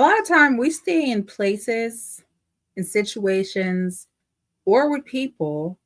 A lot of time we stay in places, in situations, or with people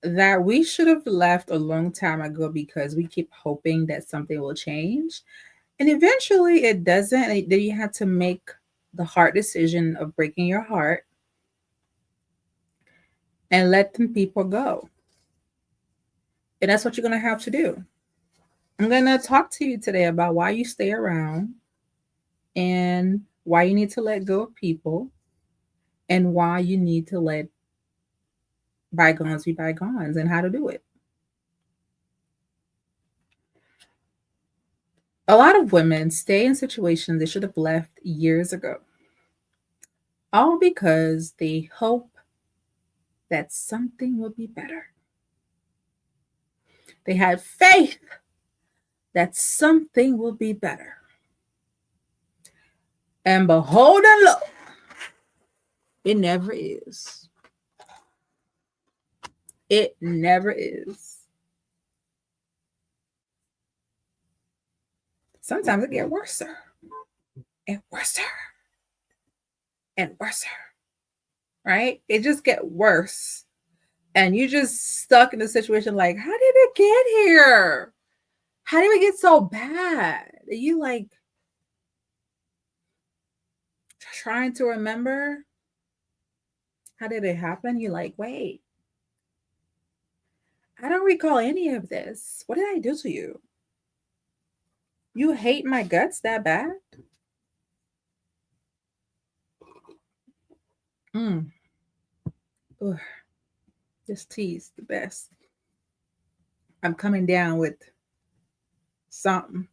that we should have left a long time ago because we keep hoping that something will change. And eventually it doesn't. And then you have to make the hard decision of breaking your heart and let them people go. And that's what you're going to have to do. I'm going to talk to you today about why you stay around and why you need to let go of people and why you need to let bygones be bygones and how to do it. A lot of women stay in situations they should have left years ago, all because they hope that something will be better. They had faith that something will be better. And behold and lo, it never is. It never is. Sometimes it gets worse and worse and worse, right? It just get worse. And you just stuck in a situation like, how did it get here? How did it get so bad? You like trying to remember how did it happen? You're like, wait, I don't recall any of this. What did I do to you? You hate my guts that bad? Mm. Ugh, this tea is the best. I'm coming down with something.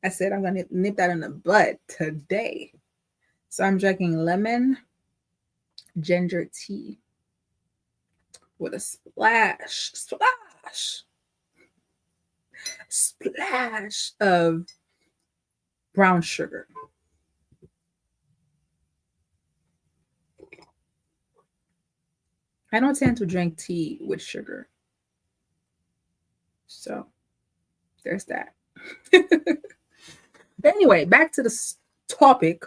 I said I'm gonna nip that in the bud today. So I'm drinking lemon ginger tea with a splash of brown sugar. I don't tend to drink tea with sugar. So there's that. Anyway, back to the topic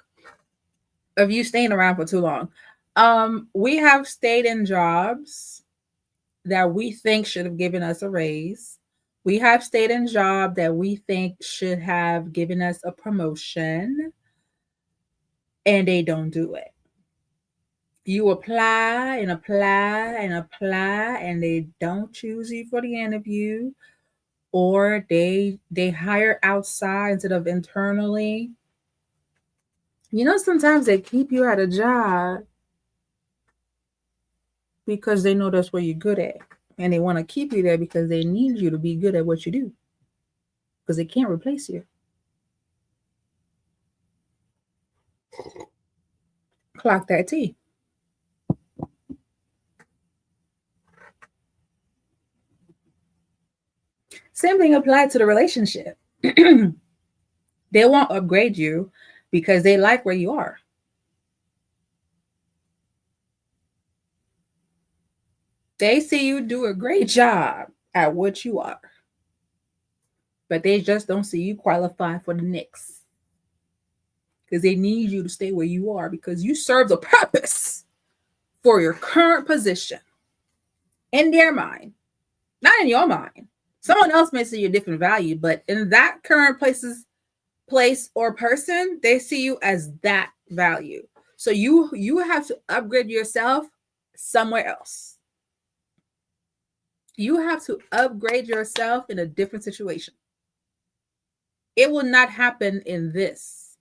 of you staying around for too long. We have stayed in jobs that we think should have given us a raise. We have stayed in job that we think should have given us a promotion, and they don't do it. You apply and apply and apply, and they don't choose you for the interview, or they hire outside instead of internally. You know, sometimes they keep you at a job because they know that's what you're good at. And they want to keep you there because they need you to be good at what you do. Because they can't replace you. Clock that T. Same thing applied to the relationship. They won't upgrade you because they like where you are. They see you do a great job at what you are, but they just don't see you qualify for the next because they need you to stay where you are because you serve the purpose for your current position in their mind, not in your mind. Someone else may see your different value, but in that current place or person, they see you as that value. So you have to upgrade yourself somewhere else. You have to upgrade yourself in a different situation. It will not happen in this.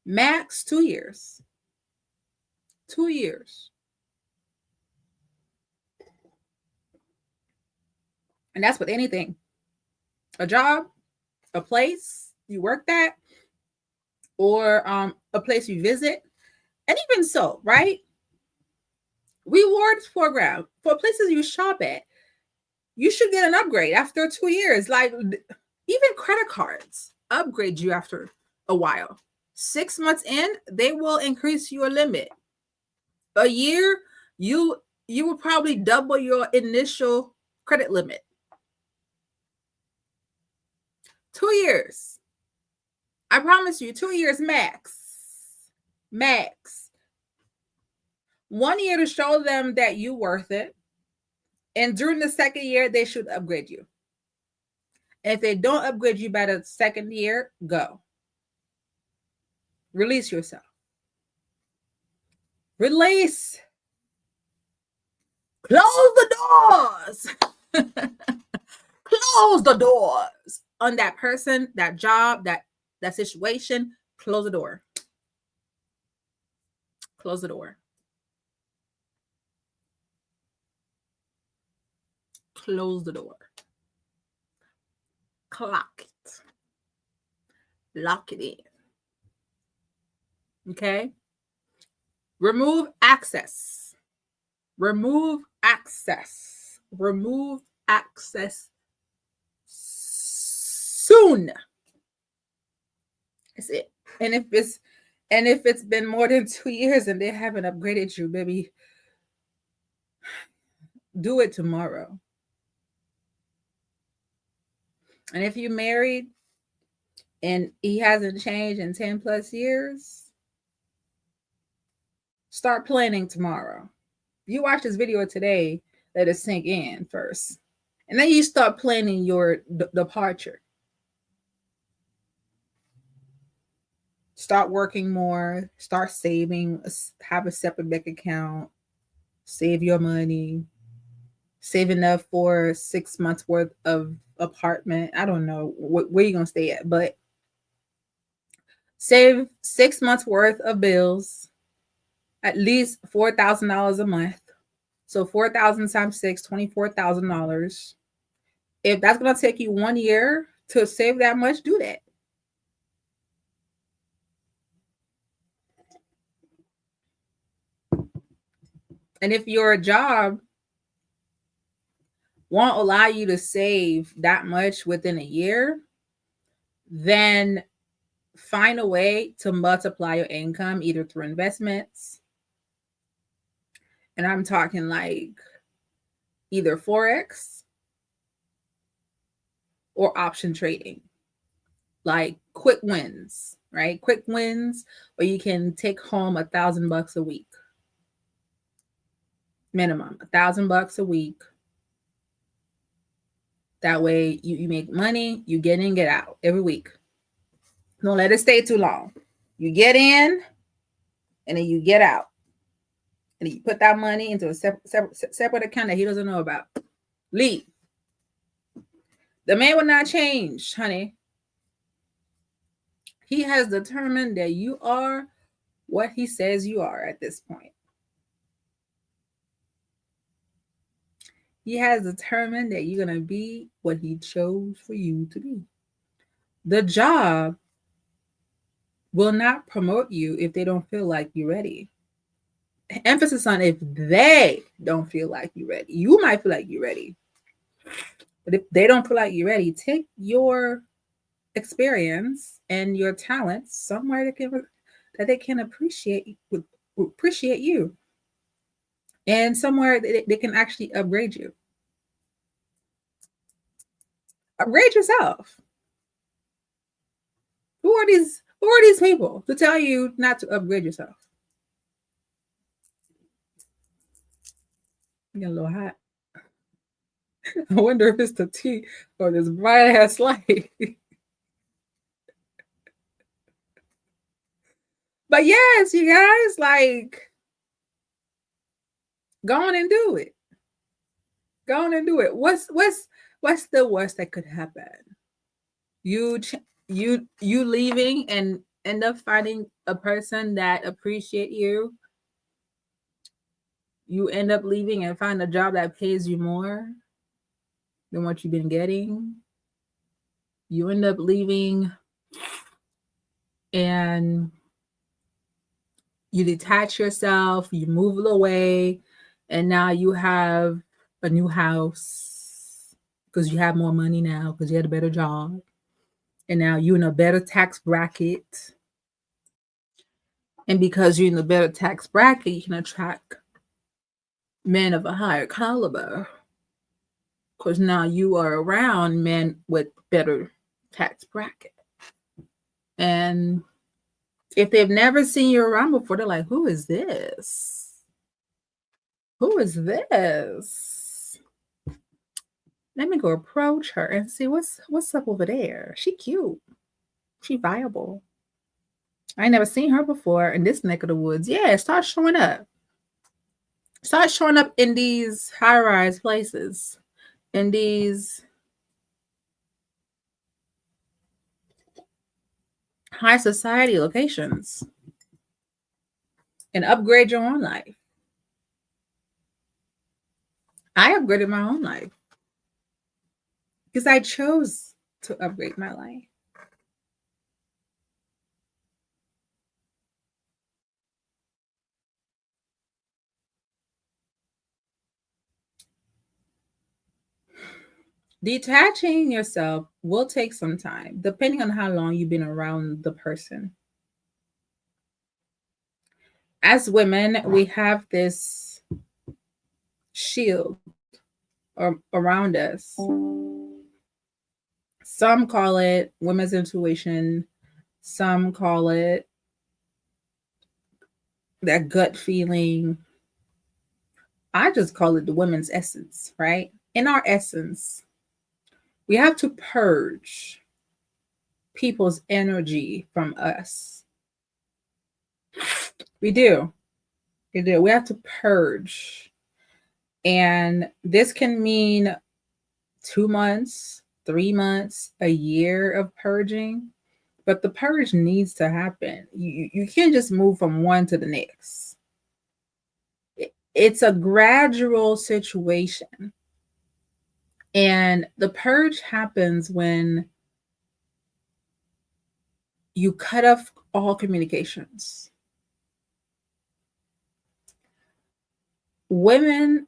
Max 2 years. 2 years. And that's with anything. A job, a place you worked at, or a place you visit. And even so, right? Rewards program for places you shop at. You should get an upgrade after 2 years. Like even credit cards upgrade you after a while. 6 months in, they will increase your limit. A year, you will probably double your initial credit limit. 2 years. I promise you, 2 years max. Max. 1 year to show them that you worth it. And during the second year, they should upgrade you. And if they don't upgrade you by the second year, go. Release yourself. Release. Close the doors. Close the doors on that person, that job, that situation. Close the door. Close the door. Close the door. Clock it. Lock it in. Okay? Remove access. Remove access. Remove access soon. That's it. And if it's been more than 2 years and they haven't upgraded you, baby, do it tomorrow. And if you're married and he hasn't changed in 10 plus years, start planning tomorrow. If you watch this video today, let it sink in first. And then you start planning your departure. Start working more, start saving, have a separate bank account, save your money, save enough for 6 months worth of apartment. I don't know where you're going to stay at, but save 6 months worth of bills, at least $4,000 a month. So 4,000 times 6, $24,000. If that's going to take you 1 year to save that much, do that. And if your job won't allow you to save that much within a year, then find a way to multiply your income either through investments. And I'm talking like either Forex or option trading, like quick wins, right? Quick wins where you can take home $1,000 a week. Minimum $1,000 a week. That way you make money, you get in, get out every week. Don't let it stay too long. You get in and then you get out. And you put that money into a separate account that he doesn't know about. Leave. The man will not change, honey. He has determined that you are what he says you are at this point. He has determined that you're going to be what he chose for you to be. The job will not promote you if they don't feel like you're ready. Emphasis on if they don't feel like you're ready. You might feel like you're ready. But if they don't feel like you're ready, take your experience and your talents somewhere that they can appreciate you. And somewhere that they can actually upgrade you. Upgrade yourself. Who are these people to tell you not to upgrade yourself? I'm getting a little hot. I wonder if it's the tea or this bright ass light. But yes, you guys, like, go on and do it. Go on and do it. What's the worst that could happen? You leaving and end up finding a person that appreciate you. You end up leaving and find a job that pays you more than what you've been getting. You end up leaving and you detach yourself, you move away, and now you have a new house because you have more money now because you had a better job. And now you're in a better tax bracket. And because you're in a better tax bracket, you can attract men of a higher caliber. Because now you are around men with better tax bracket. And If they've never seen you around before, they're like, who is this? Who is this? Let me go approach her and see what's up over there. She cute. She viable. I ain't never seen her before in this neck of the woods. Yeah, start showing up. Start showing up in these high-rise places, in these high society locations, and upgrade your own life. I upgraded my own life because I chose to upgrade my life. Detaching yourself will take some time, depending on how long you've been around the person. As women, we have this shield around us. Some call it women's intuition, some call it that gut feeling. I just call it the women's essence, right? In our essence, we have to purge people's energy from us. We do. We do. We have to purge. And this can mean 2 months, 3 months, a year of purging. But the purge needs to happen. You can't just move from one to the next. It's a gradual situation. And the purge happens when you cut off all communications. Women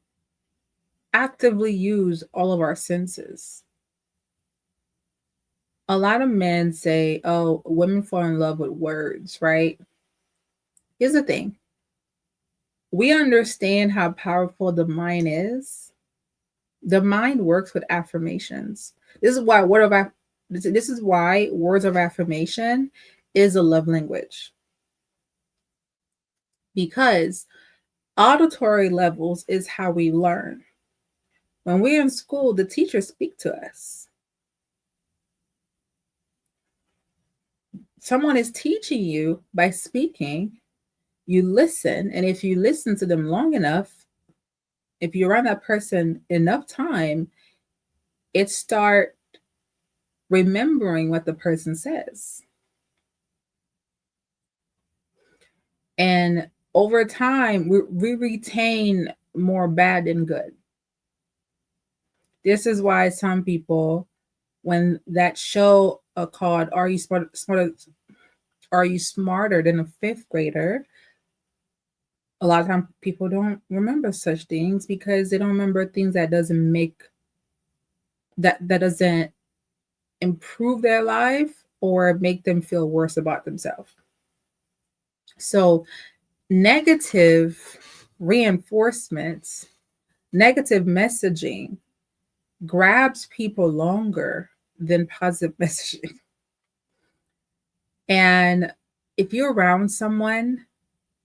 actively use all of our senses. A lot of men say, oh, women fall in love with words, right? Here's the thing. We understand how powerful the mind is. The mind works with affirmations. This is why this is why words of affirmation is a love language. Because auditory levels is how we learn. When we're in school, the teachers speak to us. Someone is teaching you by speaking. You listen, and if you listen to them long enough, if you're around that person enough time, it start remembering what the person says. And over time, we retain more bad than good. This is why some people, when that show called "Are You Are You Smarter Than a Fifth Grader?" A lot of times people don't remember such things because they don't remember things that doesn't improve their life or make them feel worse about themselves. So negative reinforcements, negative messaging grabs people longer than positive messaging. And if you're around someone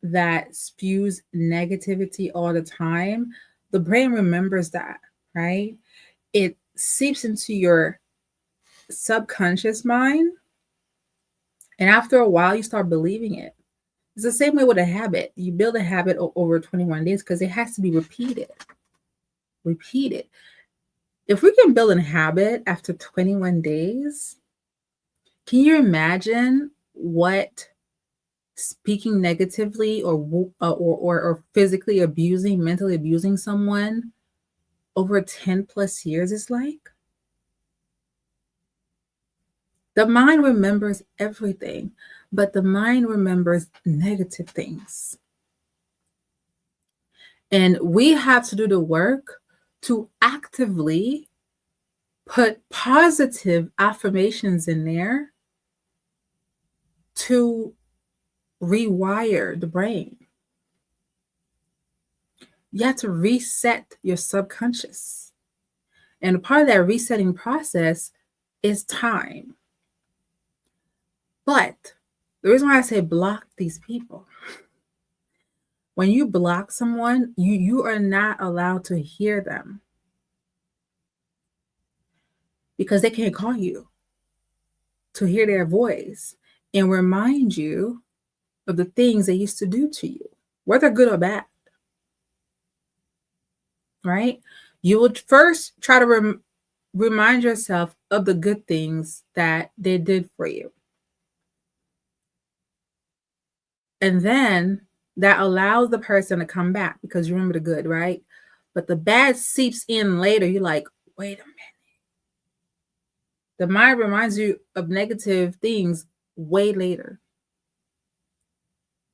that spews negativity all the time, the brain remembers that, right? It seeps into your subconscious mind. And after a while, you start believing it. It's the same way with a habit. You build a habit over 21 days because it has to be repeated. Repeated. If we can build a habit after 21 days, can you imagine what speaking negatively or physically abusing, mentally abusing someone over 10 plus years is like? The mind remembers everything, but the mind remembers negative things. And we have to do the work to actively put positive affirmations in there to rewire the brain. You have to reset your subconscious. And a part of that resetting process is time. But The reason why I say block these people, when you block someone, you are not allowed to hear them because they can't call you to hear their voice and remind you of the things they used to do to you, whether good or bad, right? You would first try to remind yourself of the good things that they did for you. And then that allows the person to come back because you remember the good, right? But the bad seeps in later. You're like, wait a minute. The mind reminds you of negative things way later.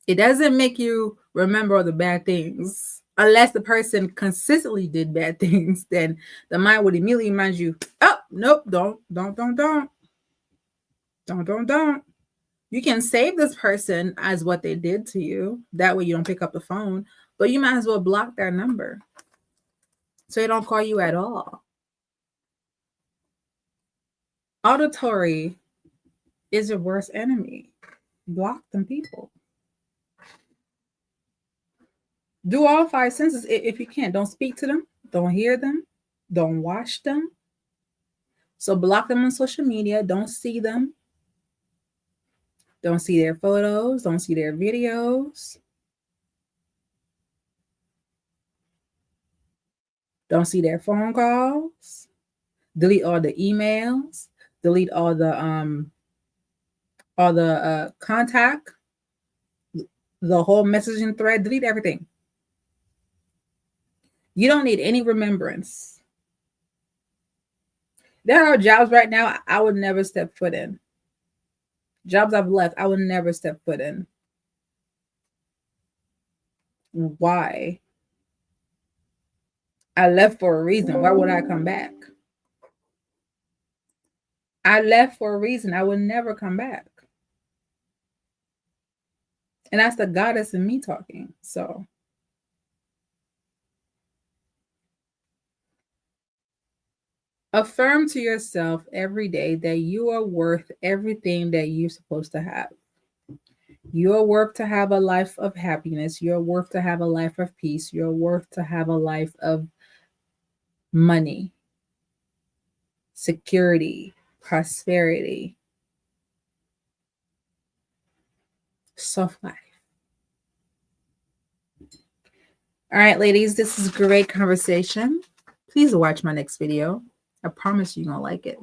It doesn't make you remember all the bad things. Unless the person consistently did bad things, then the mind would immediately remind you, oh, nope, don't. You can save this person as what they did to you. That way you don't pick up the phone, but you might as well block their number so they don't call you at all. Auditory is your worst enemy. Block them people. Do all five senses if you can. Don't speak to them. Don't hear them. Don't watch them. So block them on social media. Don't see them. Don't see their photos. Don't see their videos. Don't see their phone calls. Delete all the emails. Delete all the contact, the whole messaging thread. Delete everything. You don't need any remembrance. There are jobs right now I would never step foot in. Jobs I've left, I would never step foot in. Why? I left for a reason. Why would I come back? I left for a reason. I would never come back. And that's the goddess in me talking. So affirm to yourself every day that you are worth everything that you're supposed to have. You're worth to have a life of happiness. You're worth to have a life of peace. You're worth to have a life of money, security, prosperity, soft life. All right, ladies, this is a great conversation. Please watch my next video. I promise you're going to like it.